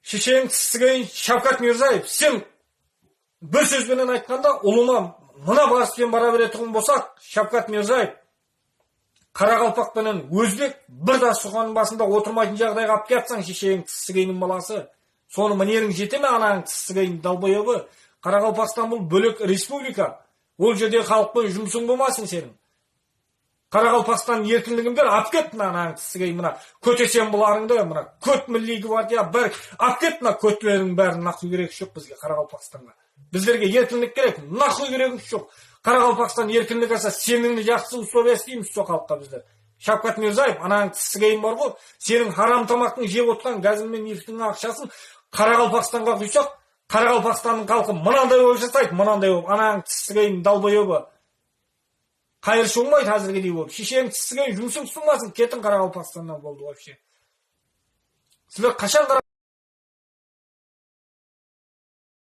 Шешең тістігейін Шавкат Мирзаев, сен бір сөзбенен айтқанда, ұлыма мына баспен бара беретұғын болсақ, Шавкат Мирзаев, Қарақалпақпенен Өзбек бір да сұғаның басында отырмайтын жағдайға алып келатсаң, шешең тістігейінің баласы, соны мінерің жете ме анаң тістігейін далбайыбы? Қарақалпақстан бұл бөлек республика, ол жерде халықпен жұмысың болмасын сенің. Қарақалпақстан еркіндігін бер, ап кет анаң тістігейін, мына көтесен бұларыңды, мына көт милли гвардия бір ап кет, мына көтлерің бәрін нахуй керек жоқ бізге Қарақалпақстанға. Біздерге еркіндік керек, нахуй керегі жоқ. Қарақалпақстан еркіндік алса, сеніңді жақсы условия істейміз сол халыққа біздер. Шавкат Мирзаев, анаң тістігейін бар ғой, сенің харам тамақтың жеп отқан газың мен нефтің ақшасын Қарақалпақстанға құйсақ, Қарақалпақстанның халқы мынандай болып жасайды, мынандай болып, анаң тістігейін далбайыбы. Қайыршы болмайды әзіргедей болып. Шешең тістігейін жұмысың тұтылмасын, кетін Қарақалпақстаннан болды вообще. Сіздер қашан